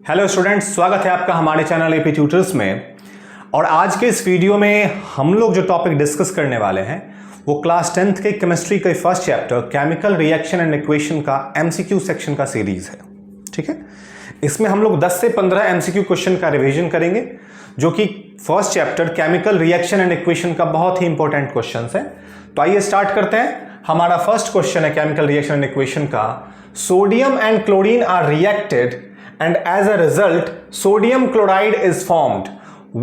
Hello students, स्वागत है आपका हमारे चैनल एपी ट्यूटर्स में। और आज के इस वीडियो में हम लोग जो टॉपिक डिस्कस करने वाले हैं वो क्लास 10th के केमिस्ट्री के first chapter chemical reaction and equation का एमसीक्यू सेक्शन का सीरीज है। ठीक है, इसमें हम लोग 10 से 15 एमसीक्यू क्वेश्चन का रिवीजन करेंगे जो कि first chapter chemical reaction and equation का बहुत ही इंपॉर्टेंट क्वेश्चन है। तो आइए स्टार्ट करते हैं। हमारा फर्स्ट क्वेश्चन है केमिकल रिएक्शन एंड इक्वेशन का। Sodium and chlorine are reacted and as a result sodium chloride is formed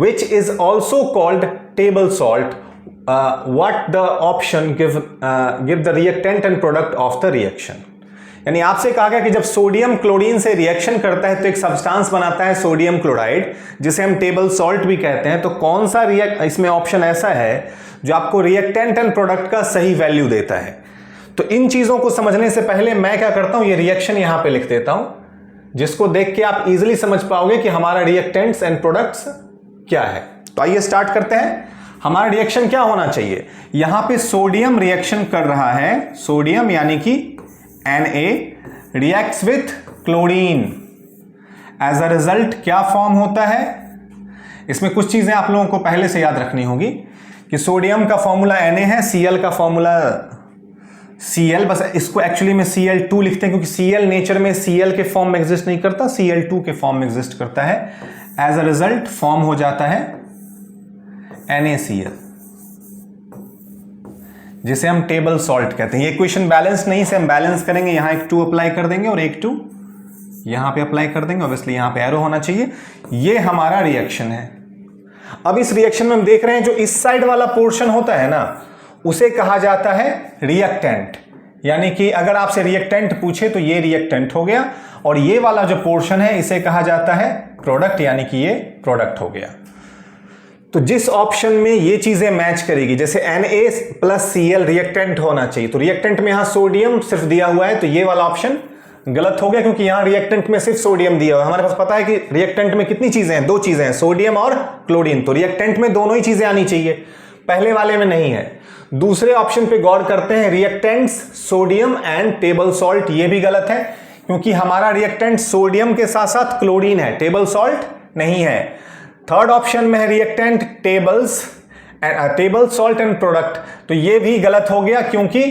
which is also called table salt. What the option give the reactant and product of the reaction। यानी आपसे कहा गया कि जब sodium chlorine से reaction करता है तो एक सब्सटेंस बनाता है सोडियम क्लोराइड जिसे हम टेबल सॉल्ट भी कहते हैं। तो कौन सा इसमें ऑप्शन ऐसा है जो आपको रिएक्टेंट एंड प्रोडक्ट का सही वैल्यू देता है। तो इन चीजों को समझने से पहले मैं क्या करता हूं, ये रिएक्शन यहां पे लिख देता हूं जिसको देख के आप इजीली समझ पाओगे कि हमारा रिएक्टेंट्स एंड प्रोडक्ट्स क्या है। तो आइए स्टार्ट करते हैं। हमारा रिएक्शन क्या होना चाहिए, यहां पे सोडियम रिएक्शन कर रहा है, सोडियम यानी कि Na reacts with chlorine. As a result क्या फॉर्म होता है, इसमें कुछ चीजें आप लोगों को पहले से याद रखनी होगी कि सोडियम का फॉर्मूला Na है, Cl का फॉर्मूला Cl, बस इसको एक्चुअली में Cl2 लिखते हैं क्योंकि Cl नेचर में Cl के फॉर्म में एग्जिस्ट नहीं करता, Cl2 के फॉर्म में एग्जिस्ट करता है। एज अ रिजल्ट फॉर्म हो जाता है NaCl जिसे हम टेबल सॉल्ट कहते हैं। ये इक्वेशन बैलेंस नहीं से हम बैलेंस करेंगे, यहां एक 2 अप्लाई कर देंगे और एक 2 यहां पे अप्लाई कर देंगे। ऑब्वियसली यहां पे एरो होना चाहिए। ये हमारा रिएक्शन है। अब इस रिएक्शन में हम देख रहे हैं जो इस साइड वाला पोर्शन होता है ना उसे कहा जाता है रिएक्टेंट। यानी कि अगर आपसे रिएक्टेंट पूछे तो ये रिएक्टेंट हो गया और ये वाला जो पोर्शन है इसे कहा जाता है प्रोडक्ट, यानी कि ये प्रोडक्ट हो गया। तो जिस ऑप्शन में ये चीजें मैच करेगी, जैसे Na+Cl रिएक्टेंट होना चाहिए, तो रिएक्टेंट में यहां सोडियम सिर्फ दिया हुआ है तो ये वाला ऑप्शन गलत हो गया क्योंकि यहां रिएक्टेंट में सिर्फ सोडियम दिया हुआ है। हमारे पास पता है कि रिएक्टेंट में कितनी चीजें हैं, 2 चीजें हैं, सोडियम और क्लोरीन। तो रिएक्टेंट में दोनों ही चीजें आनी चाहिए, पहले वाले में नहीं है। दूसरे ऑप्शन पे गौर करते हैं, reactants sodium and table salt, ये भी गलत है क्योंकि हमारा रिएक्टेंट सोडियम के साथ साथ क्लोरीन है, टेबल सॉल्ट नहीं है। थर्ड ऑप्शन में है reactant table salt and product, तो ये भी गलत हो गया क्योंकि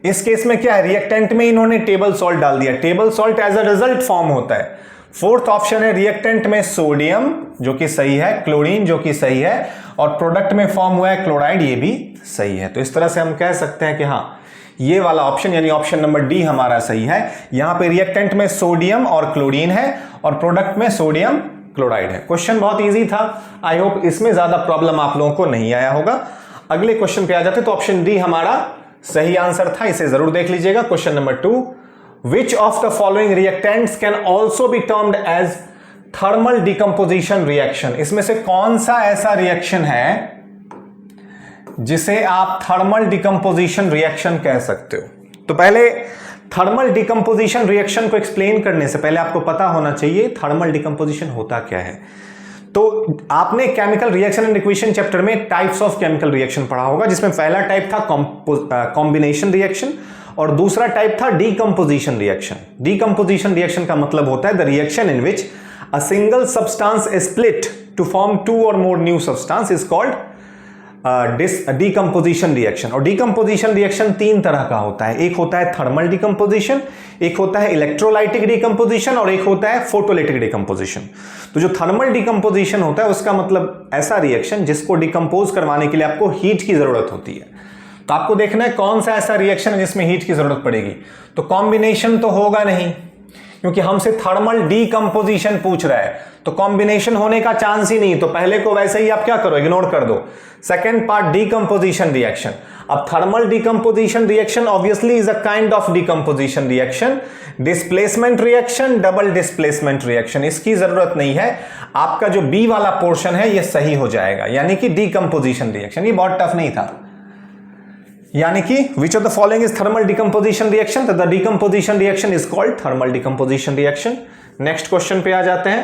इस केस में क्या है, रिएक्टेंट में इन्होंने टेबल सॉल्ट डाल दिया, table salt as a result form होता है। फोर्थ ऑप्शन है रिएक्टेंट में सोडियम जो कि सही है, क्लोरीन जो कि सही है, और प्रोडक्ट में फॉर्म हुआ है क्लोराइड, ये भी सही है। तो इस तरह से हम कह सकते हैं कि हाँ ये वाला ऑप्शन यानी ऑप्शन नंबर डी हमारा सही है। यहां पे रिएक्टेंट में सोडियम और क्लोरीन है और प्रोडक्ट में सोडियम क्लोराइड है। क्वेश्चन बहुत इजी था, आई होप इसमें ज्यादा प्रॉब्लम आप लोगों को नहीं आया होगा। अगले क्वेश्चन पे आ जाते तो ऑप्शन डी हमारा सही आंसर था, इसे जरूर देख लीजिएगा। Question number 2, Which of the following reactants can also be termed as thermal decomposition reaction? इसमें से कौन सा ऐसा रिएक्शन है जिसे आप थर्मल डिकम्पोजिशन रिएक्शन कह सकते हो। तो पहले थर्मल डिकम्पोजिशन रिएक्शन को एक्सप्लेन करने से पहले आपको पता होना चाहिए थर्मल डिकम्पोजिशन होता क्या है। तो आपने chemical reaction and equation chapter में टाइप्स ऑफ केमिकल रिएक्शन पढ़ा होगा जिसमें पहला टाइप था कॉम्बिनेशन रिएक्शन और दूसरा टाइप था डीकंपोजिशन रिएक्शन। डीकंपोजिशन रिएक्शन का मतलब होता है the reaction in which a single substance is split to form 2 और more new substance is called decomposition reaction. और डीकंपोजिशन रिएक्शन 3 तरह का होता है, एक होता है थर्मल डीकंपोजिशन, एक होता है इलेक्ट्रोलाइटिक डीकंपोजिशन और एक होता है फोटोलिटिक डीकंपोजिशन। तो जो थर्मल डीकंपोजिशन होता है उसका मतलब ऐसा रिएक्शन जिसको डीकंपोज करवाने के लिए आपको हीट की जरूरत होती है। तो आपको देखना है कौन सा ऐसा रिएक्शन है जिसमें हीट की जरूरत पड़ेगी। तो कॉम्बिनेशन तो होगा नहीं क्योंकि हमसे थर्मल डीकंपोजिशन पूछ रहा है, तो कॉम्बिनेशन होने का चांस ही नहीं। तो पहले को वैसे ही आप क्या करो, इग्नोर कर दो। Second part decomposition reaction. अब thermal decomposition reaction obviously is a kind of decomposition reaction. Displacement reaction, double displacement reaction, इसकी जरूरत नहीं है। आपका जो बी वाला पोर्शन है ये सही हो जाएगा, यानी कि डीकंपोजिशन रिएक्शन। ये बहुत टफ नहीं था। यानी कि which of the following is thermal decomposition reaction, तो the decomposition reaction is called thermal decomposition reaction। Next question पे आ जाते हैं।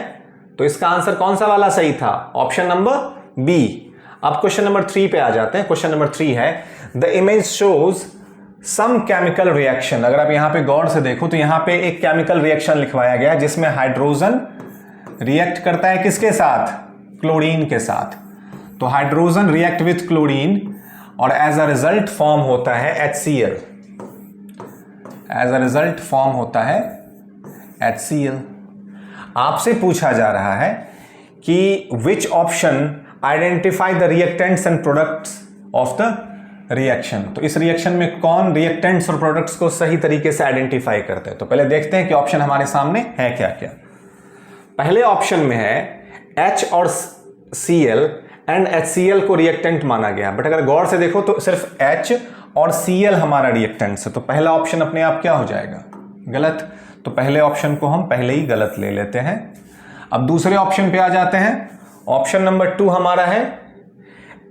तो इसका आंसर कौन सा वाला सही था, ऑप्शन नंबर बी। अब क्वेश्चन नंबर 3 पे आ जाते हैं। क्वेश्चन नंबर 3 है the image shows some chemical reaction. अगर आप यहां पे गौर से देखो तो यहां पे एक केमिकल रिएक्शन लिखवाया गया है जिसमें हाइड्रोजन रिएक्ट करता है किसके साथ? क्लोरीन के साथ। तो हाइड्रोजन रिएक्ट विथ क्लोरीन और एज अ रिजल्ट फॉर्म होता है HCl। As a result form होता है HCl। आपसे पूछा जा रहा है कि which option identify the reactants and products of the reaction. तो इस रिएक्शन में कौन रिएक्टेंट्स और प्रोडक्ट्स को सही तरीके से आइडेंटिफाई करते हैं? तो पहले देखते हैं कि ऑप्शन हमारे सामने है क्या क्या। पहले ऑप्शन में है H और Cl एंड HCl को रिएक्टेंट माना गया, बट अगर गौर से देखो तो सिर्फ H और Cl हमारा रिएक्टेंट्स है, तो पहला ऑप्शन अपने आप क्या हो जाएगा? गलत। तो पहले ऑप्शन को हम पहले ही गलत ले लेते हैं। अब दूसरे ऑप्शन पे आ जाते हैं। ऑप्शन नंबर 2 हमारा है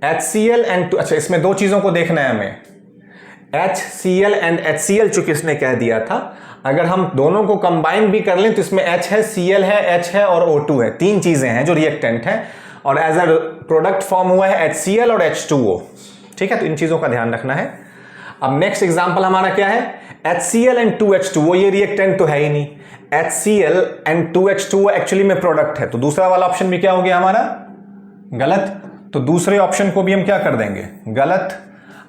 HCl एंड, अच्छा इसमें दो चीजों को देखना है हमें, HCl एंड HCl चूंकि इसने कह दिया था, अगर हम दोनों को कंबाइन भी कर लें तो इसमें H है, Cl है, H है और O2 है, तीन चीजें हैं जो रिएक्टेंट हैं और एज अ प्रोडक्ट फॉर्म हुआ है HCl और H2O। ठीक है, तो इन चीजों का ध्यान रखना है। अब नेक्स्ट एग्जांपल हमारा क्या है? HCl एंड 2H2O, ये रिएक्टेंट तो है ही नहीं। HCl एंड 2H2O एक्चुअली में प्रोडक्ट है, तो दूसरा वाला ऑप्शन भी क्या हो गया हमारा? गलत। तो दूसरे ऑप्शन को भी हम क्या कर देंगे? गलत।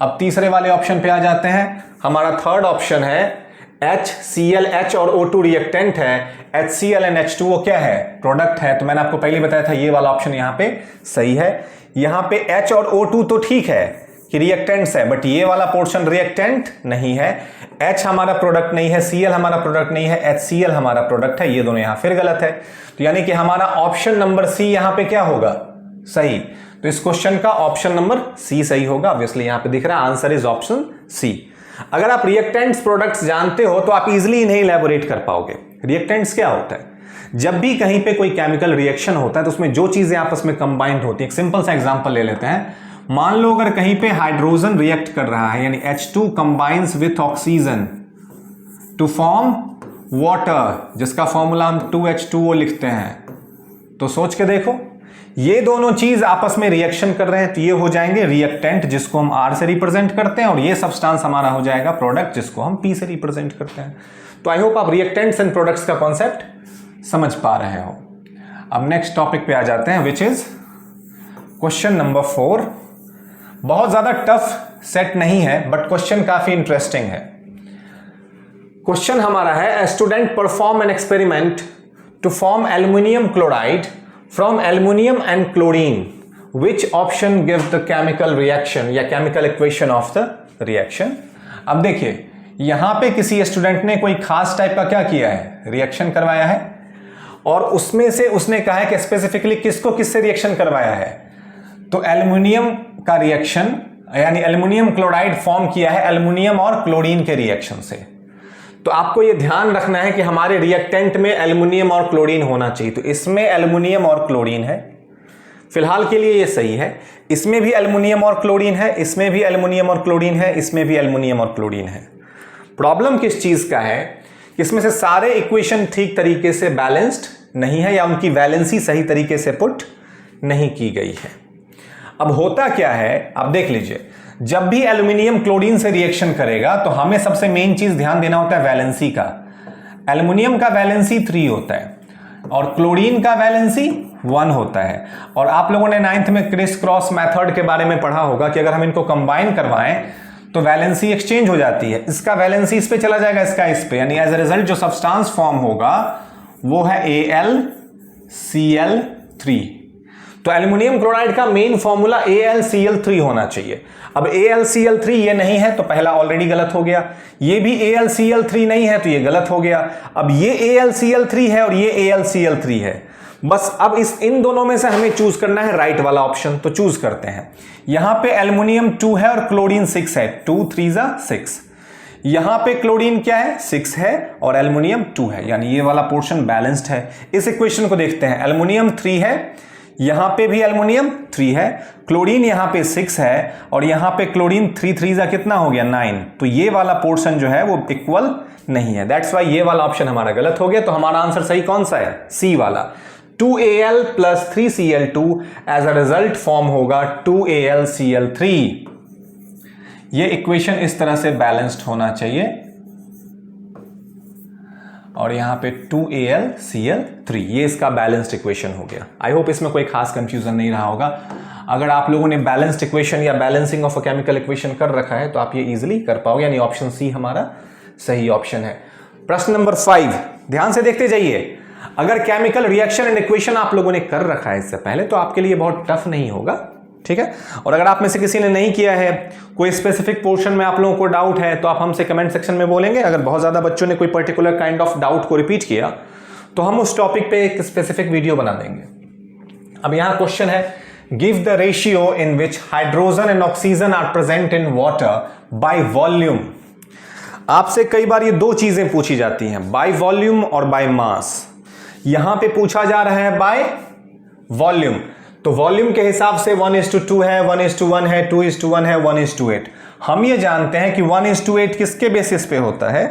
अब तीसरे वाले ऑप्शन पे आ जाते हैं। हमारा थर्ड ऑप्शन है HCl, H और O2 रिएक्टेंट है, HCl एंड H2O क्या है? प्रोडक्ट है। तो मैंने आपको पहले बताया था ये वाला ऑप्शन यहाँ पे सही है। यहाँ पे H और O2 तो ठीक है कि रिएक्टेंट्स है, बट ये वाला पोर्शन रिएक्टेंट नहीं है। H हमारा प्रोडक्ट नहीं है, Cl हमारा प्रोडक्ट नहीं है, HCl हमारा प्रोडक्ट है, ये दोनों यहाँ फिर गलत है। तो यानी कि हमारा ऑप्शन नंबर C यहाँ पे क्या होगा? सही। तो इस क्वेश्चन का ऑप्शन नंबर C सही होगा। ऑब्वियसली यहां पे दिख रहा है आंसर इज ऑप्शन C। अगर आप रिएक्टेंट्स प्रोडक्ट्स जानते हो तो आप इजीली इन्हें इलैबोरेट कर पाओगे। रिएक्टेंट्स क्या होता है? जब भी कहीं पे कोई केमिकल रिएक्शन होता है तो उसमें जो चीजें आपस में कंबाइंड होती है, एक सिंपल सा एग्जांपल ले लेते हैं। मान लो अगर कहीं पे हाइड्रोजन रिएक्ट कर रहा है, यानी H2 combines with oxygen to form water, जिसका फॉर्मूला हम 2H2O लिखते हैं, तो सोच के देखो ये दोनों चीज आपस में रिएक्शन कर रहे हैं, तो ये हो जाएंगे रिएक्टेंट जिसको हम R से रिप्रेजेंट करते हैं, और ये सब्सटेंस हमारा हो जाएगा प्रोडक्ट जिसको हम P से रिप्रेजेंट करते हैं। तो आई होप आप रिएक्टेंट्स एंड प्रोडक्ट्स का कॉन्सेप्ट समझ पा रहे हो। अब नेक्स्ट टॉपिक पे आ जाते हैं, विच इज क्वेश्चन नंबर 4। बहुत ज्यादा टफ सेट नहीं है, बट क्वेश्चन काफी इंटरेस्टिंग है। क्वेश्चन हमारा है, a student perform an experiment to form aluminium chloride from aluminum and chlorine, which option gives the chemical reaction या chemical equation of the reaction। अब देखिए यहां पे किसी स्टूडेंट ने कोई खास टाइप का क्या किया है? रिएक्शन करवाया है, और उसमें से उसने कहा है कि स्पेसिफिकली किसको किससे रिएक्शन करवाया है। तो एल्यूमिनियम का रिएक्शन, यानी एल्यूमिनियम क्लोराइड फॉर्म किया है एल्यूमिनियम और क्लोरीन के रिएक्शन से। तो आपको यह ध्यान रखना है कि हमारे रिएक्टेंट में एल्यूमिनियम और क्लोरीन होना चाहिए। तो इसमें एल्यूमिनियम और क्लोरीन है, फिलहाल के लिए ये सही है। इसमें भी एल्यूमिनियम और क्लोरीन है, इसमें भी एल्यूमिनियम और क्लोरीन है, इसमें भी एल्यूमिनियम और क्लोरीन है। प्रॉब्लम किस चीज का है कि इसमें से सारे इक्वेशन ठीक तरीके से बैलेंस्ड नहीं है, या उनकी वैलेंसी सही तरीके से पुट नहीं की गई है। अब होता क्या है, आप देख लीजिए, जब भी एल्यूमिनियम क्लोरीन से रिएक्शन करेगा तो हमें सबसे मेन चीज ध्यान देना होता है वैलेंसी का। एल्यूमिनियम का वैलेंसी 3 होता है और क्लोरीन का वैलेंसी 1 होता है। और आप लोगों ने 9th में क्रिस क्रॉस मेथड के बारे में पढ़ा होगा कि अगर हम इनको कंबाइन करवाएं तो वैलेंसी एक्सचेंज हो जाती है। इसका वैलेंसी इस पे चला जाएगा, इसका इस पे, यानी एज अ रिजल्ट जो सब्सटेंस फॉर्म होगा वो है AlCl3। तो एल्यूमिनियम क्लोराइड का मेन फॉर्मूला AlCl3 होना चाहिए। अब AlCl3 ये नहीं है तो पहला ऑलरेडी गलत हो गया, ये भी AlCl3 नहीं है तो ये गलत हो गया। अब ये AlCl3 है और ये AlCl3 है, बस अब इन दोनों में से हमें चूज करना है राइट वाला ऑप्शन। तो चूज करते हैं। यहां पे एल्यूमिनियम 2 है और क्लोरीन 6 है, 2 3 6। यहां पे क्लोरीन क्या है? 6 है और एल्यूमिनियम 2 है, यानी ये वाला पोर्शन बैलेंस्ड है। इस इक्वेशन को देखते हैं, एल्यूमिनियम 3 है, यहां पे भी एल्यूमिनियम 3 है, क्लोरीन यहां पे 6 है और यहां पे क्लोरीन 3 3 कितना हो गया? 9। तो ये वाला पोर्शन जो है वो इक्वल नहीं है, दैट्स वाई ये वाला ऑप्शन हमारा गलत हो गया। तो हमारा आंसर सही कौन सा है? सी वाला, 2Al + 3Cl2 as a result form होगा 2AlCl3। ये इक्वेशन इस तरह से बैलेंस्ड होना चाहिए। और यहाँ पे 2AlCl3, ये इसका बैलेंस्ड इक्वेशन हो गया। आई होप इसमें कोई खास कंफ्यूजन नहीं रहा होगा। अगर आप लोगों ने बैलेंस्ड इक्वेशन या balancing of a chemical equation कर रखा है तो आप ये इजीली कर पाओगे, यानी ऑप्शन सी हमारा सही ऑप्शन है। प्रश्न नंबर 5 ध्यान से देखते जाइए। अगर केमिकल रिएक्शन एंड इक्वेशन आप लोगों ने कर रखा है इससे पहले तो आपके लिए बहुत टफ नहीं होगा, ठीक है। और अगर आप में से किसी ने नहीं किया है, कोई स्पेसिफिक पोर्शन में आप लोगों को डाउट है, तो आप हमसे कमेंट सेक्शन में बोलेंगे। अगर बहुत ज्यादा बच्चों ने कोई पर्टिकुलर काइंड ऑफ डाउट को रिपीट किया तो हम उस टॉपिक पे एक स्पेसिफिक वीडियो बना देंगे। अब यहां क्वेश्चन है, give the ratio in which hydrogen and oxygen are present in water by volume. आपसे कई बार ये दो चीजें पूछी जाती हैं, बाय वॉल्यूम और बाय मास। यहां पे पूछा जा रहा है बाय वॉल्यूम, तो वॉल्यूम के हिसाब से 1:2 है, 1:1 है, 2:1 है, 1:8। हम ये जानते हैं कि 1:8 किसके बेसिस पे होता है?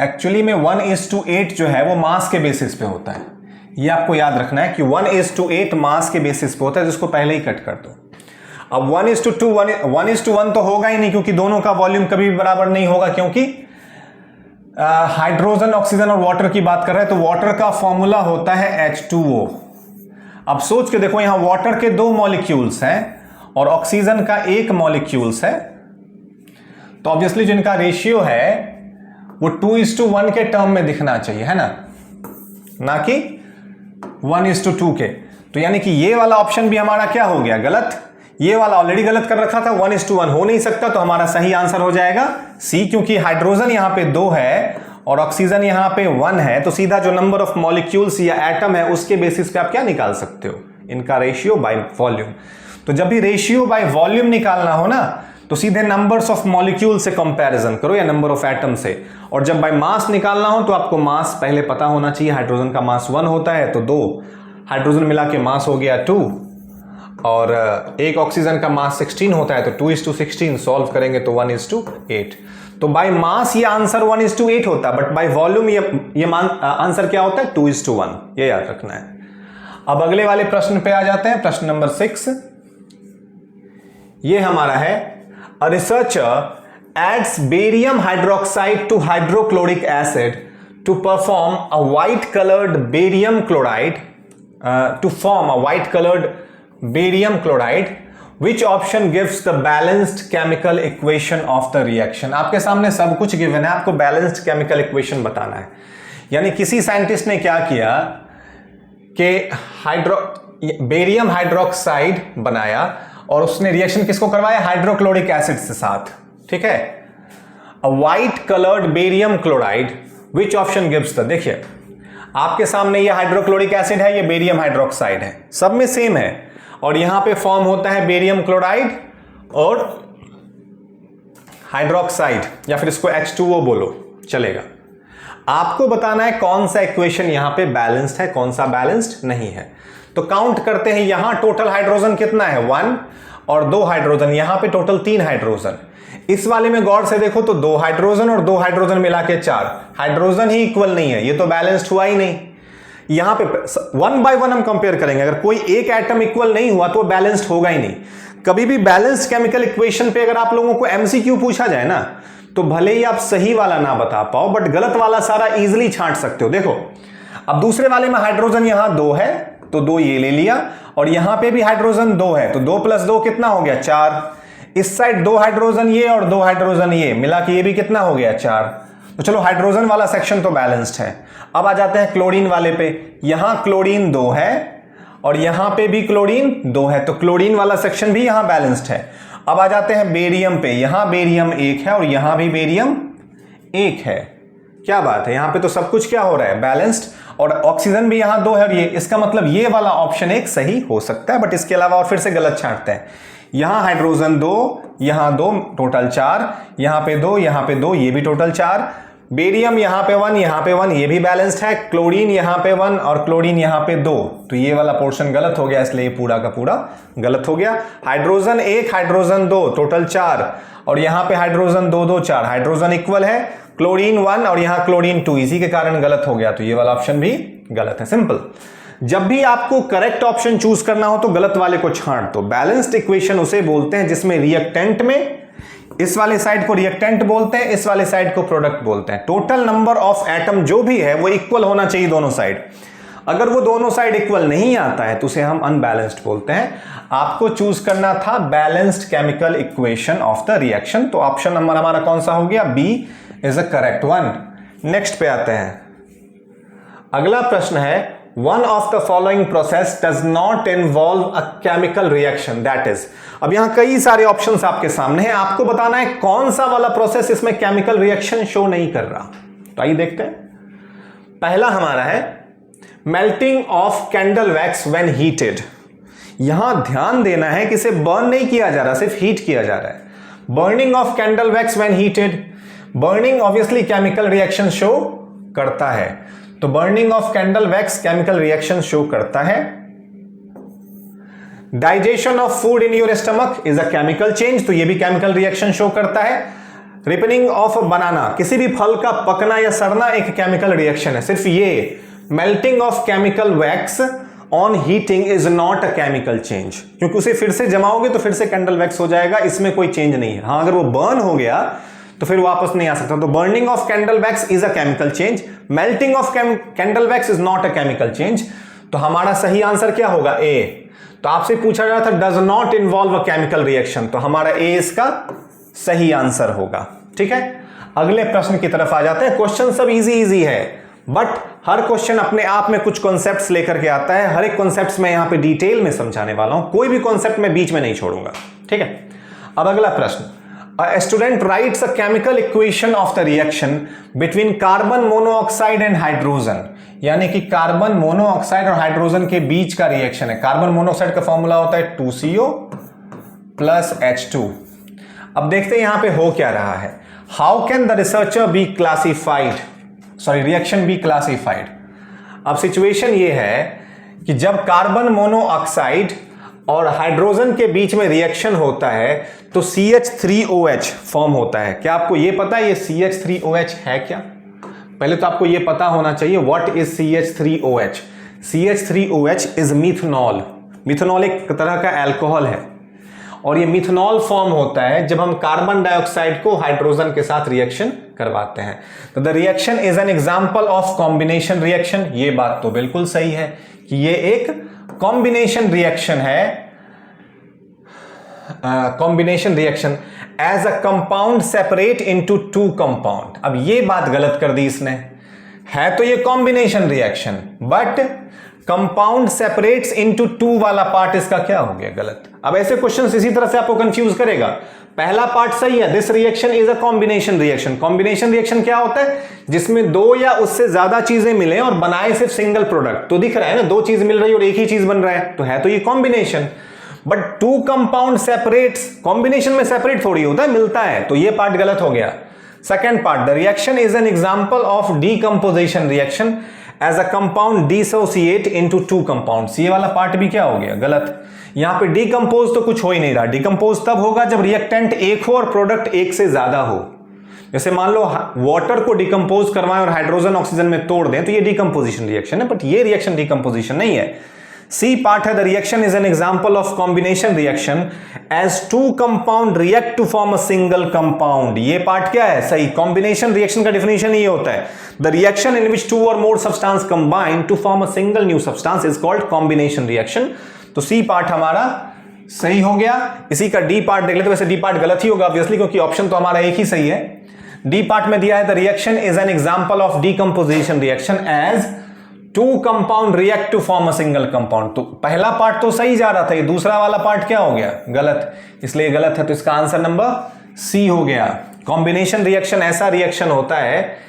एक्चुअली में 1:8 जो है वो मास के बेसिस पे होता है। ये आपको याद रखना है कि 1:8 मास के बेसिस पे होता है, जिसको पहले ही कट कर दो। अब 1:2 1:1 तो होगा ही नहीं, क्योंकि दोनों का वॉल्यूम कभी भी बराबर नहीं होगा, क्योंकि हाइड्रोजन, ऑक्सीजन और वाटर की बात कर रहे हैं तो वाटर का फॉर्मूला होता है H2O। अब सोच के देखो, यहां वाटर के 2 मॉलिक्यूल्स हैं और ऑक्सीजन का 1 मॉलिक्यूल्स है, तो ऑब्वियसली जो इनका रेशियो है वो 2:1 के टर्म में दिखना चाहिए, है ना कि 1:2 के। तो यानी कि ये वाला ऑप्शन भी हमारा क्या हो गया? गलत। ये वाला ऑलरेडी गलत कर रखा था, 1:1 हो नहीं सकता, तो हमारा सही आंसर हो जाएगा सी, क्योंकि हाइड्रोजन यहां पे 2 है और ऑक्सीजन यहां पे 1 है, तो सीधा जो नंबर ऑफ मॉलिक्यूल्स या एटम है उसके बेसिस पे आप क्या निकाल सकते हो? इनका रेशियो बाय वॉल्यूम। तो जब भी रेशियो बाय वॉल्यूम निकालना हो ना, तो सीधे नंबर्स ऑफ मॉलिक्यूल से कंपैरिजन करो या नंबर ऑफ एटम से। और जब बाय मास निकालना हो तो आपको मास पहले पता होना चाहिए। हाइड्रोजन का मास 1 होता है, तो 2 हाइड्रोजन मिला के मास हो गया 2, और 1 ऑक्सीजन का मास 16 होता है, तो 2:16 सॉल्व करेंगे तो 1:8। तो बाय मास ये आंसर 1:8 होता है, बट बाय वॉल्यूम ये आंसर क्या होता है? 2:1। ये याद रखना है। अब अगले वाले प्रश्न पे आ जाते हैं, प्रश्न नंबर 6। ये हमारा है, a researcher adds barium hydroxide to hydrochloric acid to perform a white coloured barium chloride to form a white colored barium chloride. Which option gives the balanced chemical equation of the reaction? आपके सामने सब कुछ given है, आपको balanced chemical equation बताना है। यानी किसी साइंटिस्ट ने क्या किया कि बेरियम हाइड्रोक्साइड बनाया और उसने रिएक्शन किसको करवाया? हाइड्रोक्लोरिक एसिड से साथ, ठीक है। A white colored barium chloride, which option gives the? देखिए आपके सामने ये हाइड्रोक्लोरिक एसिड है, ये बेरियम हाइड्रोक्साइड है, सब में सेम है, और यहां पे फॉर्म होता है बेरियम क्लोराइड और हाइड्रोक्साइड, या फिर इसको H2O बोलो, चलेगा। आपको बताना है कौन सा इक्वेशन यहां पे बैलेंस्ड है, कौन सा बैलेंस्ड नहीं है। तो काउंट करते हैं, यहां टोटल हाइड्रोजन कितना है? 1 और 2 हाइड्रोजन, यहां पे टोटल 3 हाइड्रोजन। इस वाले में गौर से देखो तो 2 हाइड्रोजन और 2 हाइड्रोजन मिला के 4 हाइड्रोजन ही इक्वल नहीं है, ये तो बैलेंस्ड हुआ ही नहीं। यहां पे 1 बाय 1 हम कंपेयर करेंगे, अगर कोई एक एटम इक्वल नहीं हुआ तो बैलेंस्ड होगा ही नहीं। कभी भी बैलेंस्ड केमिकल इक्वेशन पे अगर आप लोगों को MCQ पूछा जाए ना, तो भले ही आप सही वाला ना बता पाओ, बट गलत वाला सारा इजिली छांट सकते हो। देखो अब दूसरे वाले में हाइड्रोजन यहां 2 है, तो 2 ये ले लिया, और यहां पे भी हाइड्रोजन 2 है, तो 2 + 2 कितना हो गया? 4। इस साइड 2 हाइड्रोजन ये और 2 हाइड्रोजन ये मिला के ये भी कितना हो गया? 4। तो चलो हाइड्रोजन वाला सेक्शन तो बैलेंस्ड है। अब आ जाते हैं क्लोरीन वाले पे। यहां क्लोरीन 2 है और यहां पे भी क्लोरीन 2 है, तो क्लोरीन वाला सेक्शन भी यहां बैलेंस्ड है। अब आ जाते हैं बेरियम पे। यहां बेरियम 1 है और यहां भी बेरियम 1 है। क्या बात है, यहां पे तो सब कुछ क्या हो रहा है? बैलेंस्ड। और ऑक्सीजन भी यहां 2 है, और ये इसका मतलब ये वाला ऑप्शन 1 सही हो सकता है, बट इसके अलावा और फिर से गलत छांटते हैं। यहां हाइड्रोजन 2, यहां 2, टोटल 4, यहां पे 2, यहां पे 2, ये भी टोटल 4। बेरियम यहां पे 1, यहां पे 1, ये भी बैलेंस्ड है। क्लोरीन यहां पे 1 और क्लोरीन यहां पे 2, तो ये वाला पोर्शन गलत हो गया, इसलिए पूरा का पूरा गलत हो गया। हाइड्रोजन 1, हाइड्रोजन 2, टोटल 4, और यहां पे हाइड्रोजन 2, 2, 4, हाइड्रोजन इक्वल है। क्लोरीन 1 और यहां क्लोरीन 2, इसी के कारण गलत हो गया, तो ये वाला ऑप्शन भी गलत है। सिंपल। जब भी आपको करेक्ट ऑप्शन चूज करना हो तो गलत वाले को छांट दो। बैलेंस्ड इक्वेशन उसे बोलते हैं जिसमें रिएक्टेंट में इस वाले साइड को रिएक्टेंट बोलते हैं, इस वाले साइड को प्रोडक्ट बोलते हैं। टोटल नंबर ऑफ एटम जो भी है वो इक्वल होना चाहिए दोनों साइड। अगर वो दोनों साइड इक्वल नहीं आता है तो उसे हम अनबैलेंस्ड बोलते हैं। आपको चूज करना था balanced chemical equation of the reaction, तो ऑप्शन नंबर हमारा कौन सा हो गया? B is a correct one. Next पे आते हैं। अगला प्रश्न है one of the following process does not involve a chemical reaction, that is. अब यहां कई सारे ऑप्शंस आपके सामने हैं, आपको बताना है कौन सा वाला प्रोसेस इसमें केमिकल रिएक्शन शो नहीं कर रहा। तो आइए देखते हैं। पहला हमारा है melting of candle wax when heated. यहां ध्यान देना है कि इसे बर्न नहीं किया जा रहा, सिर्फ हीट किया जा रहा है। Burning of candle wax when heated, burning obviously chemical reaction show करता है, तो burning of candle wax chemical reaction show करता है। Digestion of food in your stomach is a chemical change, तो ये भी केमिकल रिएक्शन शो करता है। रिपनिंग ऑफ बनाना, किसी भी फल का पकना या सड़ना एक केमिकल रिएक्शन है। सिर्फ ये melting of chemical wax on heating is not a chemical change, क्योंकि उसे फिर से जमाओगे तो फिर से कैंडल वैक्स हो जाएगा, इसमें कोई चेंज नहीं है। हाँ, अगर वो बर्न हो गया तो फिर वापस नहीं आ सकता। तो burning of candle wax is a chemical change, melting of candle wax is not a chemical change. तो हमारा सही आंसर क्या होगा? ए। तो आपसे पूछा जा रहा था does not involve a chemical reaction, तो हमारा ए इसका सही आंसर होगा। ठीक है, अगले प्रश्न की तरफ आ जाते हैं। क्वेश्चन सब इजी है, बट हर क्वेश्चन अपने आप में कुछ कॉन्सेप्ट्स लेकर के आता है। हर एक कॉन्सेप्ट्स में यहां पे डिटेल में समझाने वाला हूं, कोई भी कॉन्सेप्ट मैं बीच में नहीं छोड़ूंगा। ठीक है, अब अगला प्रश्न। A student writes a chemical equation of the reaction between carbon monoxide and hydrogen, यानी कि कार्बन मोनोऑक्साइड और हाइड्रोजन के बीच का रिएक्शन है। कार्बन मोनोऑक्साइड का फॉर्मूला होता है 2CO प्लस H2। अब देखते हैं यहां पे हो क्या रहा है। How can the researcher be classified, sorry reaction be classified. अब सिचुएशन ये है कि जब कार्बन मोनोऑक्साइड और हाइड्रोजन के बीच में रिएक्शन होता है तो CH3OH फॉर्म होता है। क्या आपको यह पता है ये CH3OH है क्या? पहले तो आपको यह पता होना चाहिए what is CH3OH। CH3OH is methanol. Methanol एक तरह का अल्कोहल है और ये मिथनॉल फॉर्म होता है जब हम कार्बन डाइऑक्साइड को हाइड्रोजन के साथ रिएक्शन करवाते हैं। तो the reaction is an example of combination reaction. ये बात तो बिल्कुल सही है कि ये एक कॉम्बिनेशन रिएक्शन है। Combination reaction as a compound separate into two compound. अब ये बात गलत कर दी इसने, है तो ये combination reaction, but compound separates into two वाला पार्ट इसका क्या हो गया? गलत। अब ऐसे क्वेश्चंस इसी तरह से आपको कंफ्यूज करेगा। पहला पार्ट सही है, this reaction is a combination reaction. Combination reaction क्या होता है? जिसमें दो या उससे ज्यादा चीजें मिले और बनाए सिर्फ सिंगल प्रोडक्ट। तो दिख रहा है ना, दो चीज मिल रही है और एक ही चीज बन रहा है तो ये combination. But two compound separates, combination में सेपरेट थोड़ी होता है, मिलता है, तो ये पार्ट गलत हो गया। Second part, the reaction is an example of decomposition reaction as a compound dissociate into two compounds. ये वाला पार्ट भी क्या हो गया? गलत। यहां पे डिकंपोज तो कुछ हो ही नहीं रहा। डिकंपोज तब होगा जब रिएक्टेंट एक हो और प्रोडक्ट एक से ज्यादा हो। जैसे मान लो वाटर को डिकंपोज करवाएं और हाइड्रोजन ऑक्सीजन में तोड़ दें तो ये डिकंपोजिशन रिएक्शन है, बट ये रिएक्शन डिकंपोजिशन नहीं है। सी पार्ट है, the reaction is an example of combination reaction as two compound react to form a single compound. ये पार्ट क्या है? सही। कॉम्बिनेशन रिएक्शन का डेफिनेशन ये होता है, the reaction in which two और more substance combine to form a single new substance is called combination reaction. तो सी पार्ट हमारा सही हो गया। इसी का डी पार्ट देख लेते। वैसे डी पार्ट गलत ही होगा ऑब्वियसली, क्योंकि ऑप्शन तो हमारा एक ही सही है। डी पार्ट में दिया है, the reaction is an example of decomposition reaction as two compound react to form a single compound. तो पहला पार्ट तो सही जा रहा था, ये दूसरा वाला पार्ट क्या हो गया? गलत। इसलिए गलत है, तो इसका आंसर नंबर सी हो गया। कॉम्बिनेशन रिएक्शन ऐसा रिएक्शन होता है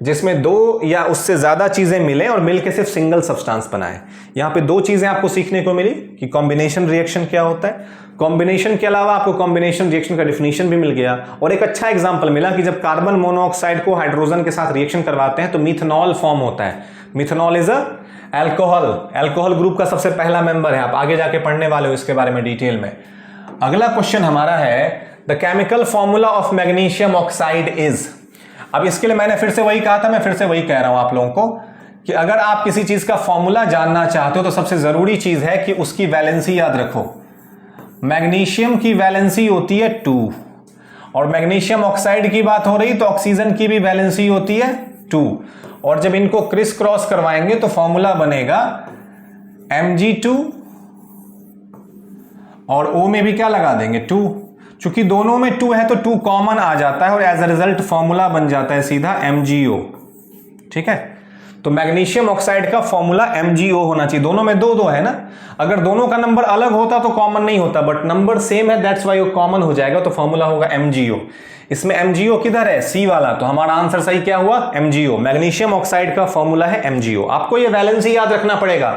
जिसमें दो या उससे ज्यादा चीजें मिले और मिलकर सिर्फ सिंगल सब्सटेंस बनाए। यहां पे दो चीजें आपको सीखने को मिली कि कॉम्बिनेशन रिएक्शन क्या होता है। कॉम्बिनेशन के अलावा आपको कॉम्बिनेशन रिएक्शन का डेफिनेशन भी मिल गया और एक अच्छा एग्जांपल मिला कि जब कार्बन मोनोऑक्साइड को हाइड्रोजन के साथ रिएक्शन करवाते हैं तो मिथनॉल फॉर्म होता है। Methanol is a alcohol, alcohol group का सबसे पहला मेंबर है। आप आगे जाके पढ़ने वाले हो इसके बारे में डिटेल में। अगला क्वेश्चन हमारा है, the chemical formula of magnesium oxide is. अब इसके लिए मैंने फिर से वही कहा था, मैं फिर से वही कह रहा हूं आप लोगों को कि अगर आप किसी चीज का फॉर्मूला जानना चाहते हो तो सबसे जरूरी चीज है कि उसकी वैलेंसी याद रखो। मैग्नीशियम की वैलेंसी होती है 2 और मैग्नीशियम ऑक्साइड की बात हो रही तो ऑक्सीजन की भी वैलेंसी होती है 2, और जब इनको क्रिस क्रॉस करवाएंगे तो फॉर्मूला बनेगा Mg2 और O में भी क्या लगा देंगे 2, चूंकि दोनों में 2 है तो 2 कॉमन आ जाता है और एज अ रिजल्ट फॉर्मूला बन जाता है सीधा MgO। ठीक है, तो मैग्नीशियम ऑक्साइड का फॉर्मूला MgO होना चाहिए। दोनों में 2 2 है ना, अगर दोनों का नंबर अलग होता तो कॉमन नहीं होता, बट नंबर सेम है दैट्स व्हाई वो कॉमन हो जाएगा, तो फॉर्मूला होगा MgO। इसमें MgO किधर है, C वाला, तो हमारा आंसर सही क्या हुआ MgO। मैग्नीशियम ऑक्साइड का फॉर्मूला है MgO। आपको ये वैलेंसी याद रखना पड़ेगा।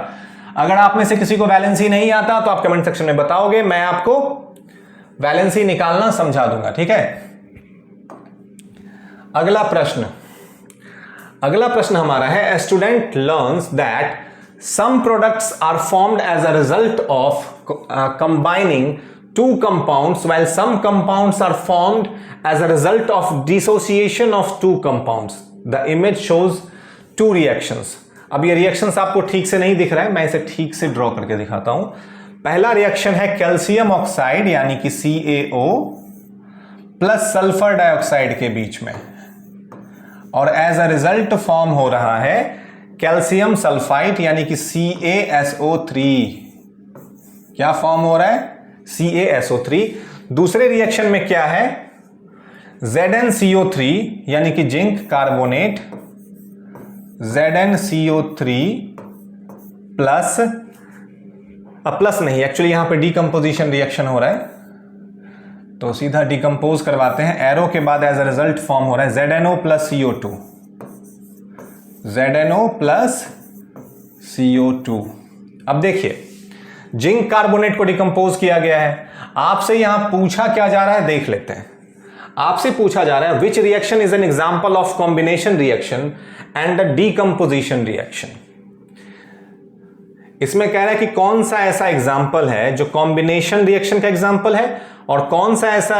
अगर आप में से किसी को वैलेंसी नहीं आता तो आप कमेंट सेक्शन में बताओगे, मैं आपको वैलेंसी निकालना समझा दूंगा। ठीक है, अगला प्रश्न हमारा है, a student learns that some products are formed as a result of combining two compounds while some compounds are formed as a result of dissociation of two compounds. The image shows two reactions. अब ये reactions आपको ठीक से नहीं दिख रहा है, मैं इसे ठीक से ड्रॉ करके दिखाता हूं। पहला रिएक्शन है कैल्शियम ऑक्साइड यानी कि CaO प्लस सल्फर डाइऑक्साइड के बीच में, और एज अ रिजल्ट फॉर्म हो रहा है कैल्शियम सल्फाइड यानी कि CaSO3। क्या फॉर्म हो रहा है CaSO3। दूसरे रिएक्शन में क्या है ZnCO3 यानी कि zinc carbonate ZnCO3 plus, plus नहीं, एक्चुअली यहां पे डीकंपोजिशन रिएक्शन हो रहा है तो सीधा डिकम्पोज करवाते हैं, एरो के बाद एज अ रिजल्ट फॉर्म हो रहा है ZnO plus CO2, ZnO plus CO2। अब देखिए जिंक कार्बोनेट को डिकम्पोज किया गया है, आपसे यहां पूछा क्या जा रहा है देख लेते हैं। आपसे पूछा जा रहा है which reaction is an example of combination reaction and the decomposition reaction. इसमें कह रहा है कि कौन सा ऐसा एग्जांपल है जो कॉम्बिनेशन रिएक्शन का एग्जांपल है और कौन सा ऐसा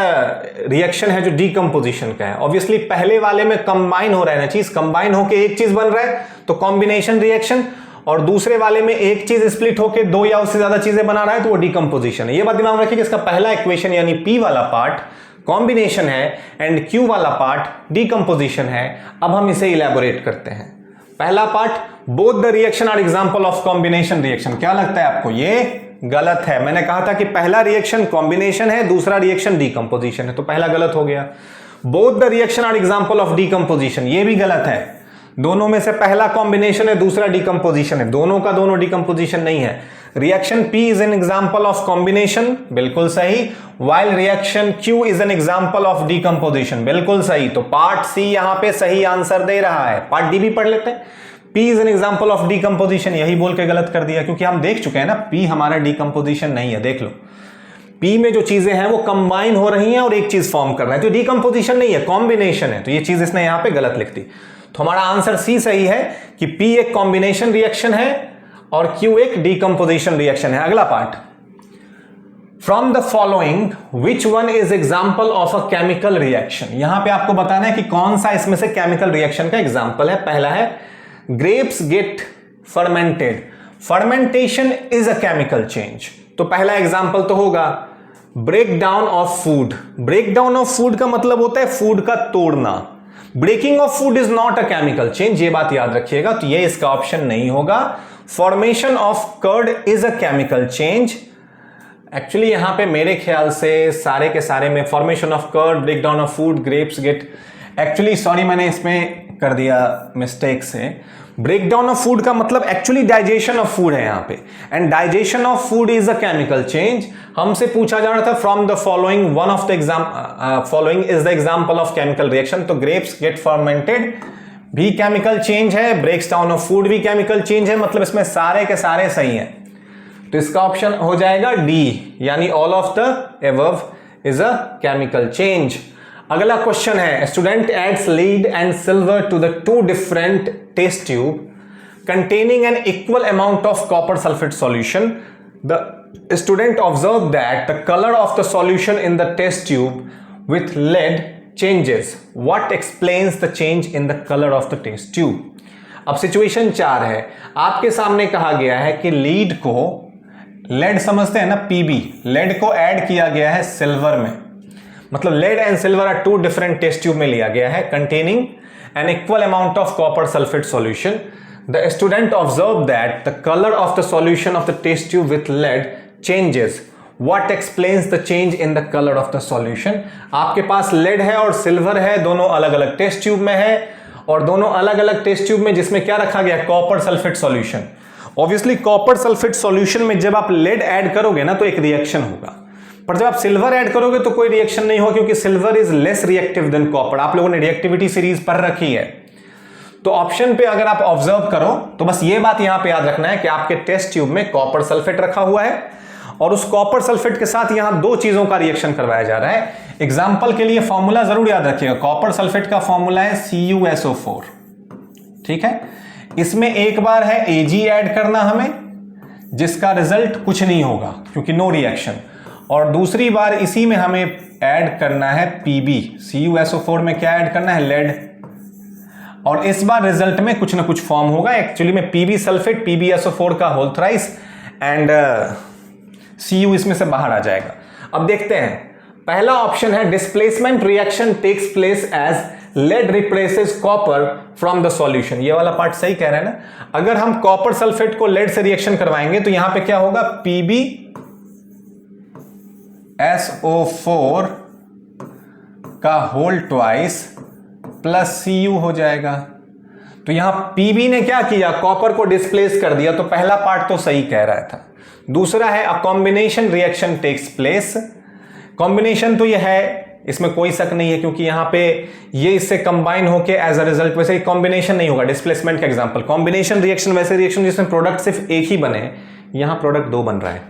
रिएक्शन है जो डीकंपोजिशन का है। ऑब्वियसली पहले वाले में कंबाइन हो रहा है ना, चीज कंबाइन होके एक चीज बन रहा है तो कॉम्बिनेशन रिएक्शन, और दूसरे वाले में एक चीज स्प्लिट होके 2 या उससे ज्यादा चीजें बना रहा है तो वो डीकंपोजिशन है। ये बात दिमाग में रखिए कि इसका पहला इक्वेशन यानी P वाला पार्ट कॉम्बिनेशन है एंड Q वाला पार्ट डीकंपोजिशन है। अब हम इसे इलैबोरेट करते हैं। पहला part, both the reaction are example of combination reaction. क्या लगता है आपको, ये गलत है। मैंने कहा था कि पहला रिएक्शन कॉम्बिनेशन है, दूसरा रिएक्शन डीकंपोजिशन है, तो पहला गलत हो गया। Both the reaction are example of decomposition, ये भी गलत है। दोनों में से पहला कॉम्बिनेशन है, दूसरा डीकंपोजिशन है, दोनों का दोनों डीकंपोजिशन नहीं है। Reaction P is an example of combination, बिल्कुल सही, while reaction Q is an example of decomposition, बिल्कुल सही। तो पार्ट C यहां पे सही आंसर दे रहा है। पार्ट D भी पढ़ लेते हैं। P is an example of decomposition, यही बोल के गलत कर दिया क्योंकि हम देख चुके हैं ना P हमारा डीकंपोजिशन नहीं है। देख लो P में जो चीजें हैं वो कंबाइन हो रही हैं और एक चीज फॉर्म कर रहा है, तो डीकंपोजिशन नहीं है, कॉम्बिनेशन है। तो ये चीज इसने यहां पे गलत लिख दी। तो हमारा आंसर C सही है कि P एक कॉम्बिनेशन रिएक्शन है और Q एक डीकंपोजिशन रिएक्शन है। अगला part, from the following which one is example of a chemical reaction. यहां पे आपको बताना है कि कौन सा इसमें से केमिकल रिएक्शन का एग्जाम्पल है। पहला है grapes get fermented, fermentation is a chemical change, तो पहला एग्जांपल तो होगा break down of food. Break down of food का मतलब होता है फूड का तोड़ना। Breaking of food is not a chemical change, ये बात याद रखिएगा, तो ये इसका ऑप्शन नहीं होगा। Formation of curd is a chemical change. Actually यहां पे मेरे ख्याल से सारे के सारे में formation of curd, break down of food, grapes get, actually sorry मैंने इसमें कर दिया मिस्टेक से। ब्रेक डाउन ऑफ फूड का मतलब एक्चुअली डाइजेशन ऑफ फूड है यहां पे, and digestion of food is a chemical change. हमसे पूछा जा रहा था from the following one of the following is the example of chemical reaction, तो ग्रेप्स गेट फर्मेंटेड भी केमिकल चेंज है, ब्रेक्स डाउन ऑफ फूड भी केमिकल चेंज है, मतलब इसमें सारे के सारे सही हैं। तो इसका ऑप्शन हो जाएगा डी, यानी all of the above is a chemical change. अगला क्वेश्चन है, student adds lead and silver to the two different test tube containing an equal amount of copper sulfate solution. The student observed that the color of the solution in the test tube with lead changes. What explains the change in the color of the test tube? अब situation 4 है, आपके सामने कहा गया है कि lead को, lead समझते हैं ना, पीबी, लेड को ऐड किया गया है सिल्वर में, मतलब lead and silver are two different test tube में लिया गया है containing an equal amount of copper sulphate solution. The student observe that the colour of the solution of the test tube with lead changes. What explains the change in the color of the solution? आपके पास lead है और silver है, दोनों अलग अलग test tube में है और दोनों अलग अलग टेस्ट ट्यूब में जिसमें क्या रखा गया, copper sulphate solution. Obviously copper sulphate solution में जब आप लेड ऐड करोगे ना तो एक रिएक्शन होगा, पर जब आप सिल्वर ऐड करोगे तो कोई रिएक्शन नहीं होगा क्योंकि silver is less reactive than copper. आप लोगों ने रिएक्टिविटी सीरीज पढ़ रखी है. तो ऑप्शन पे अगर आप ऑब्जर्व करो तो बस ये बात यहां पे याद रखना है कि आपके टेस्ट ट्यूब में कॉपर सल्फेट रखा हुआ है और उस कॉपर सल्फेट के साथ यहां दो चीजों का रिएक्शन करवाया जा रहा है. एग्जांपल के लिए फॉर्मूला जरूर याद रखिएगा. कॉपर सल्फेट का फॉर्मूला है CuSO4. ठीक है, इसमें एक बार है Ag ऐड करना हमें, जिसका रिजल्ट कुछ नहीं होगा क्योंकि नो रिएक्शन, और दूसरी बार इसी में हमें ऐड करना है Pb. CuSO4 में क्या ऐड करना है, लेड, और इस बार रिजल्ट में कुछ ना कुछ फॉर्म होगा. एक्चुअली में Pb सल्फेट, PbSO4 का होल थ्राइस एंड Cu इसमें से बाहर आ जाएगा. अब देखते हैं, पहला ऑप्शन है displacement reaction takes place as lead replaces copper from the solution. ये वाला पार्ट सही कह रहे हैं ना. अगर हम कॉपर सल्फेट को लेड से रिएक्शन करवाएंगे तो यहां पे क्या होगा, PbSO4 का होल ट्वाइस प्लस Cu हो जाएगा. तो यहां Pb ने क्या किया, कॉपर को डिस्प्लेस कर दिया. तो पहला पार्ट तो सही कह रहा था. दूसरा है a combination reaction takes place. Combination तो ये है, इसमें कोई शक नहीं है क्योंकि यहां पे ये इससे कंबाइन होके एज अ रिजल्ट, वैसे कॉम्बिनेशन नहीं होगा. डिस्प्लेसमेंट का एग्जांपल, कॉम्बिनेशन रिएक्शन वैसे रिएक्शन जिसमें प्रोडक्ट सिर्फ एक ही बने, यहां प्रोडक्ट दो बन रहा है.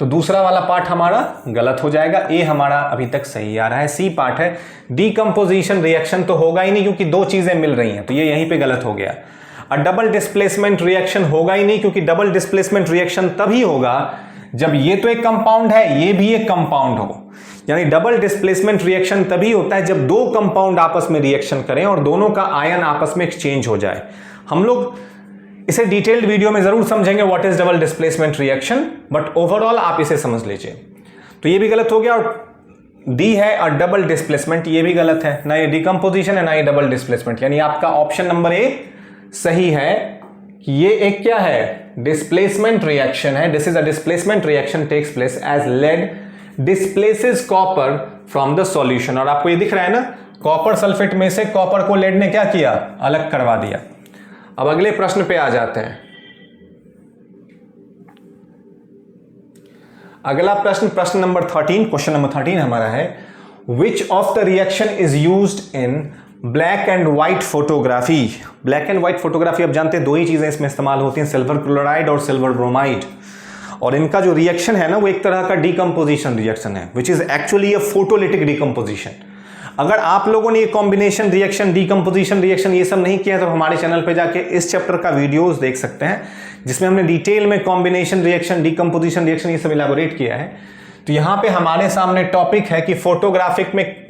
तो दूसरा वाला पार्ट हमारा गलत हो जाएगा. ए हमारा अभी तक सही आ रहा है. सी पार्ट है डीकंपोजिशन रिएक्शन, तो होगा ही नहीं क्योंकि दो चीजें मिल रही हैं, तो ये यहीं पे गलत हो गया. डबल डिस्प्लेसमेंट रिएक्शन होगा ही नहीं क्योंकि डबल डिस्प्लेसमेंट रिएक्शन तभी होगा जब ये तो एक कंपाउंड है, ये भी एक कंपाउंड हो. यानी डबल डिस्प्लेसमेंट रिएक्शन तभी होता है जब दो कंपाउंड आपस में रिएक्शन करें और दोनों का आयन आपस में एक्सचेंज हो जाए. हम लोग इसे डिटेल्ड वीडियो में जरूर समझेंगे what is double displacement reaction, but overall आप इसे समझ लीजिए. तो ये भी गलत हो गया. और डी है अ डबल डिस्प्लेसमेंट, ये भी गलत है. ना ये डिकम्पोजिशन है ना ये डबल डिस्प्लेसमेंट. यानी आपका ऑप्शन नंबर ए सही है कि ये एक क्या है, डिस्प्लेसमेंट रिएक्शन है. This is a displacement reaction takes place as lead displaces copper from the solution. और आपको ये दिख रहा है ना, कॉपर सल्फेट में से कॉपर को लेड ने क्या किया, अलग करवा दिया. अब अगले प्रश्न पे आ जाते हैं. अगला प्रश्न, प्रश्न नंबर 13, क्वेश्चन नंबर 13 हमारा है, which of the reaction is used in black and white photography. Black and white photography आप जानते हैं दो ही चीजें इसमें इस्तेमाल होती हैं, सिल्वर क्लोराइड और सिल्वर ब्रोमाइड. और इनका जो रिएक्शन है ना वो एक तरह का डीकंपोजिशन रिएक्शन है, which is actually a photolytic decomposition. अगर आप लोगों ने ये कॉम्बिनेशन रिएक्शन, डीकंपोजिशन रिएक्शन ये सब नहीं किया तो हमारे चैनल पे जाके इस चैप्टर का वीडियोस देख सकते हैं जिसमें हमने डिटेल में कॉम्बिनेशन रिएक्शन, डीकंपोजिशन रिएक्शन ये सब इलैबोरेट किया है. तो यहाँ पे हमारे सामने टॉपिक है कि फोटोग्राफिक में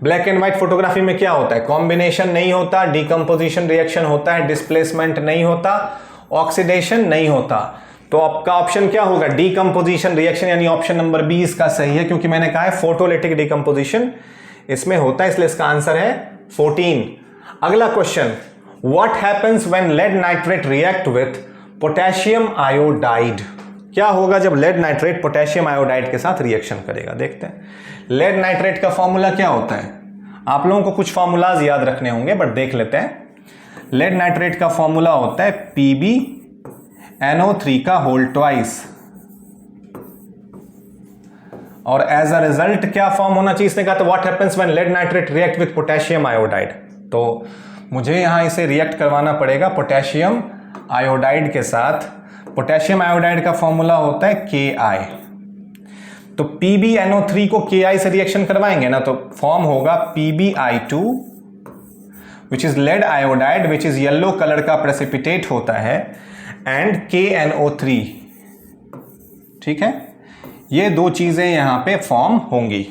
ब्लैक एंड व्हाइट फोटोग्राफी में क्या होता है, कॉम्बिनेशन नहीं होता, डीकंपोजिशन रिएक्शन होता है, डिस्प्लेसमेंट नहीं होता, ऑक्सीडेशन नहीं होता. तो आपका ऑप्शन क्या होगा, डीकंपोजिशन रिएक्शन, यानी ऑप्शन नंबर 20 इसका सही है क्योंकि मैंने कहा है फोटोलिटिक डीकंपोजिशन इसमें होता है, इसलिए इसका आंसर है 14. अगला question, what happens when lead nitrate react with potassium iodide. क्या होगा जब लेड नाइट्रेट पोटेशियम आयोडाइड के साथ रिएक्शन करेगा. देखते हैं लेड नाइट्रेट का फॉर्मूला क्या होता है. आप लोगों को कुछ फॉर्मूलाज याद रखने होंगे बट देख लेते हैं. लेड नाइट्रेट का फॉर्मूला होता है PbNO3 का होल ट्वाइस, और एज अ रिजल्ट क्या फॉर्म होना चाहिए इसने कहा, तो what happens when lead nitrate react with potassium iodide. तो मुझे यहां इसे रिएक्ट करवाना पड़ेगा पोटेशियम आयोडाइड के साथ. पोटेशियम आयोडाइड का फॉर्मूला होता है Ki. तो PbNO3 को Ki से रिएक्शन करवाएंगे ना तो फॉर्म होगा PbI2 which is lead iodide which is yellow colour का प्रेसिपिटेट होता है, एंड KNO3. ठीक है, ये दो चीजें यहां पे फॉर्म होंगी.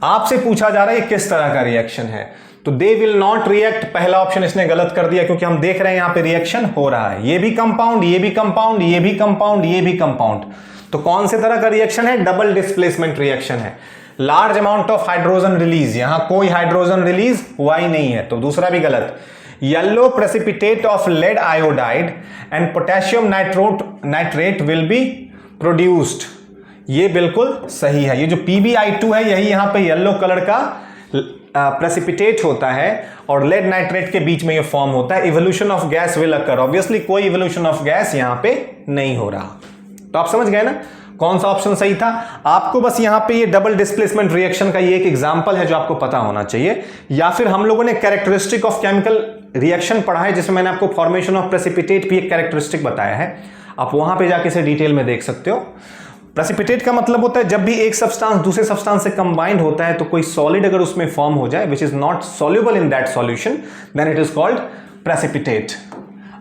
आपसे पूछा जा रहा है किस तरह का रिएक्शन है, तो दे विल नॉट रिएक्ट. पहला ऑप्शन इसने गलत कर दिया क्योंकि हम देख रहे हैं यहां पे रिएक्शन हो रहा है, ये भी कंपाउंड, ये भी कंपाउंड, ये भी कंपाउंड, ये भी कंपाउंड. तो कौन से तरह का रिएक्शन है, डबल डिस्प्लेसमेंट रिएक्शन है. Large amount of hydrogen release, यहां कोई हाइड्रोजन रिलीज हुआ ही नहीं है, तो दूसरा भी गलत। Yellow precipitate of lead iodide and potassium nitrate will be produced, ये बिल्कुल सही है। ये जो PbI2 है यही यहां पे येलो कलर का प्रेसिपिटेट होता है और लेड नाइट्रेट के बीच में ये फॉर्म होता है। Evolution of gas will occur, obviously कोई इवोल्यूशन ऑफ गैस यहां पे नहीं हो रहा। तो आप समझ गए ना कौन सा ऑप्शन सही था। आपको बस यहां पे ये डबल डिस्प्लेसमेंट रिएक्शन का ये एक एग्जांपल है जो आपको पता होना चाहिए, या फिर हम लोगों ने कैरेक्टरिस्टिक ऑफ केमिकल रिएक्शन पढ़ा है जिसमें मैंने आपको फॉर्मेशन ऑफ प्रेसिपिटेट भी एक कैरेक्टरिस्टिक बताया है, आप वहां पे जाके इसे डिटेल में देख सकते हो। प्रेसिपिटेट का मतलब होता है जब भी एक सब्सटेंस दूसरे सब्सटेंस से कंबाइंड होता है तो कोई सॉलिड अगर उसमें फॉर्म हो जाए which is not soluble in that solution then it is called precipitate.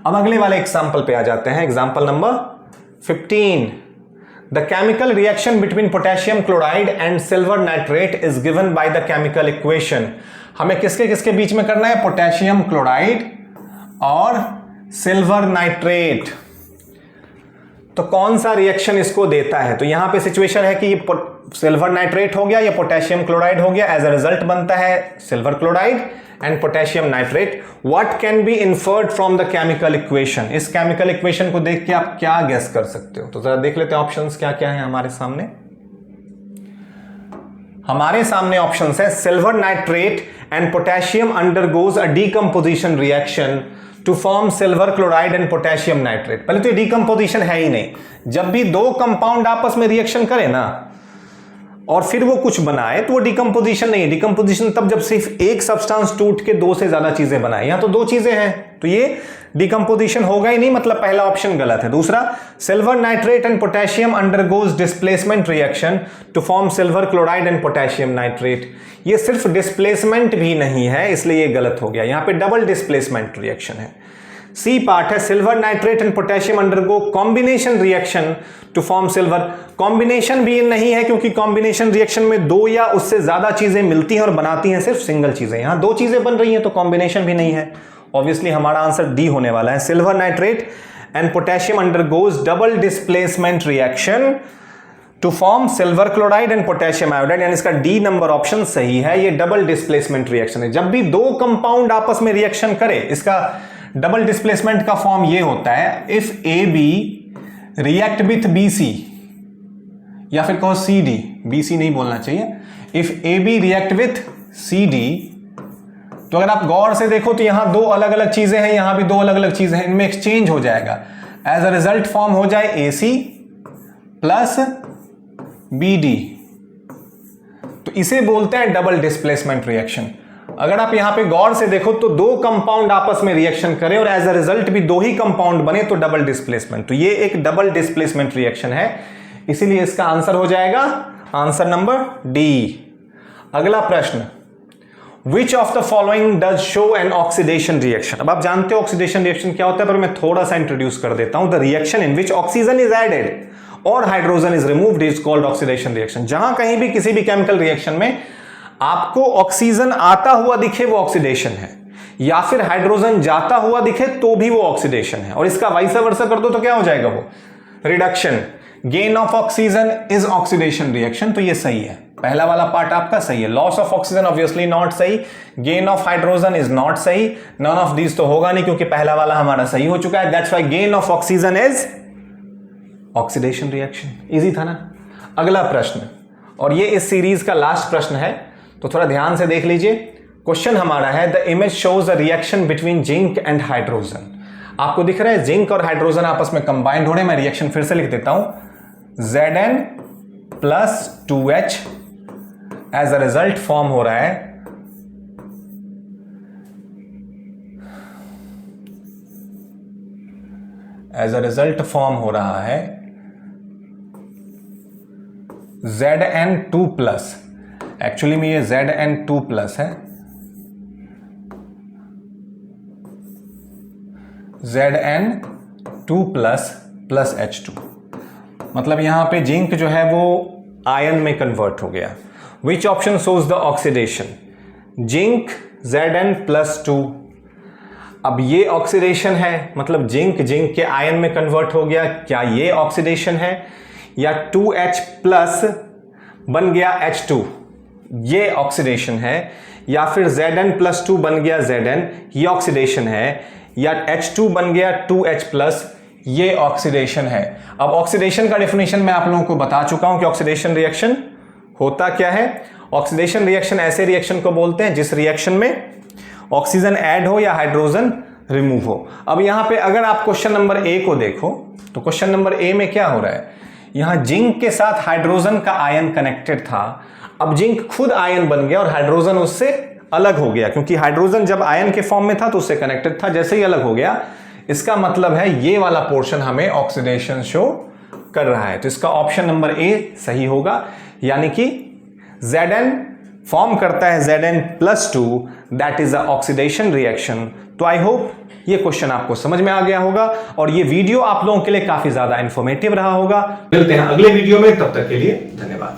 अब अगले वाले एग्जांपल पे आ जाते हैं, example number 15। The chemical reaction between potassium chloride and silver nitrate is given by the chemical equation। हमें किसके किसके बीच में करना है, पोटेशियम क्लोराइड और सिल्वर नाइट्रेट। तो कौन सा रिएक्शन इसको देता है, तो यहां पे सिचुएशन है कि ये सिल्वर नाइट्रेट हो गया या पोटेशियम क्लोराइड हो गया, एज अ रिजल्ट बनता है silver chloride and potassium nitrate. What can be inferred from the chemical equation, इस केमिकल इक्वेशन को देख के आप क्या गेस कर सकते हो। तो जरा देख लेते हैं ऑप्शंस क्या क्या है हमारे सामने। हमारे सामने ऑप्शंस है silver nitrate and potassium undergoes a decomposition reaction to form silver chloride and potassium nitrate. पहले तो ये डीकंपोजिशन है ही नहीं, जब भी दो कंपाउंड आपस में रिएक्शन करें ना और फिर वो कुछ बनाए तो वो डिकम्पोजिशन नहीं है। डिकम्पोजिशन तब जब सिर्फ एक सब्सटेंस टूट के दो से ज्यादा चीजें बनाए, यहां तो दो चीजें हैं तो ये डिकम्पोजिशन होगा ही नहीं, मतलब पहला ऑप्शन गलत है। दूसरा, silver nitrate and potassium undergoes displacement reaction to form silver chloride and potassium nitrate, ये सिर्फ डिस्प्लेसमेंट भी नहीं है इसलिए ये गलत हो गया, यहां पे डबल डिस्प्लेसमेंट रिएक्शन है। सी पार्ट है silver nitrate and potassium undergo combination reaction to form silver, combination भी नहीं है क्योंकि कॉम्बिनेशन रिएक्शन में दो या उससे ज्यादा चीजें मिलती हैं और बनाती हैं सिर्फ सिंगल चीजें, यहां दो चीजें बन रही हैं तो कॉम्बिनेशन भी नहीं है। ऑब्वियसली हमारा आंसर डी होने वाला है, silver nitrate and potassium undergoes double displacement reaction to form silver chloride and potassium iodide, यानी इसका डी नंबर ऑप्शन सही है। ये डबल डिस्प्लेसमेंट रिएक्शन है, जब भी दो कंपाउंड आपस में रिएक्शन करे, इसका डबल डिस्प्लेसमेंट का फॉर्म ये होता है, if A B react with B C, या फिर कहो सी डी, बी सी नहीं बोलना चाहिए, if A B react with C D, तो अगर आप गौर से देखो तो यहां दो अलग अलग चीजें हैं, यहां भी दो अलग अलग चीजें हैं, इनमें एक्सचेंज हो जाएगा, एज अ रिजल्ट फॉर्म हो जाए ए सी प्लस बी डी, तो इसे बोलते हैं डबल डिस्प्लेसमेंट रिएक्शन। अगर आप यहां पे गौर से देखो तो दो कंपाउंड आपस में रिएक्शन करें और एज अ रिजल्ट भी दो ही कंपाउंड बने तो डबल डिस्प्लेसमेंट, तो ये एक डबल डिस्प्लेसमेंट रिएक्शन है, इसीलिए इसका आंसर हो जाएगा आंसर नंबर डी। अगला प्रश्न, which of the following does show an oxidation reaction. अब आप जानते हो ऑक्सीडेशन रिएक्शन क्या होता है, पर मैं थोड़ा सा इंट्रोड्यूस कर देता हूं। The reaction in which oxygen is added और hydrogen is removed is called oxidation reaction. जहां कहीं भी किसी भी केमिकल रिएक्शन में आपको ऑक्सीजन आता हुआ दिखे वो ऑक्सीडेशन है, या फिर हाइड्रोजन जाता हुआ दिखे तो भी वो ऑक्सीडेशन है, और इसका वाइस वर्सा कर दो तो क्या हो जाएगा, वो reduction. Gain of oxygen is oxidation reaction, तो ये सही है, पहला वाला पार्ट आपका सही है। Loss of oxygen obviously not सही, gain of hydrogen is not सही, नन ऑफ दीज तो होगा नहीं क्योंकि पहला वाला हमारा सही हो चुका है, that's why gain of oxygen is oxidation reaction. Easy था ना। अगला प्रश्न, और ये इस सीरीज का लास्ट प्रश्न है तो थोड़ा ध्यान से देख लीजिए। क्वेश्चन हमारा है, the image shows a reaction between zinc and hydrogen. आपको दिख रहा है जिंक और हाइड्रोजन आपस में कंबाइंड हो रहे हैं, मैं रिएक्शन फिर से लिख देता हूं, Zn plus 2H as a result form हो रहा है Zn2 प्लस, एक्चुअली में ये Zn2 प्लस है, Zn2 प्लस H2, मतलब यहां पे जिंक जो है वो आयन में कन्वर्ट हो गया। Which option shows the oxidation, zinc Zn+2। अब ये ऑक्सीडेशन है, मतलब जिंक के आयन में कन्वर्ट हो गया, क्या ये ऑक्सीडेशन है, या 2H प्लस बन गया H2, ये ऑक्सीडेशन है, या फिर Zn+2 बन गया Zn, ये ऑक्सीडेशन है, या H2 बन गया 2H+, ये ऑक्सीडेशन है। अब ऑक्सीडेशन का डेफिनेशन मैं आप लोगों को बता चुका हूं कि ऑक्सीडेशन रिएक्शन होता क्या है। ऑक्सीडेशन रिएक्शन ऐसे रिएक्शन को बोलते हैं जिस रिएक्शन में ऑक्सीजन ऐड हो या हाइड्रोजन रिमूव हो। अब यहां पे अगर आप क्वेश्चन नंबर ए को देखो तो क्वेश्चन नंबर ए में क्या हो रहा है, यहां जिंक के साथ हाइड्रोजन का आयन कनेक्टेड था। अब जिंक खुद आयन बन गया और हाइड्रोजन उससे अलग हो गया, क्योंकि हाइड्रोजन जब आयन के फॉर्म में था तो उससे कनेक्टेड था, जैसे ही अलग हो गया इसका मतलब है ये वाला पोर्शन हमें ऑक्सीडेशन शो कर रहा है। तो इसका ऑप्शन नंबर ए सही होगा, यानी कि Zn फॉर्म करता है Zn+2, that is a oxidation reaction. तो आई होप ये क्वेश्चन आपको समझ में आ गया होगा और ये वीडियो आप लोगों के लिए काफी ज्यादा इंफॉर्मेटिव रहा होगा। मिलते हैं अगले वीडियो में, तब तक के लिए धन्यवाद।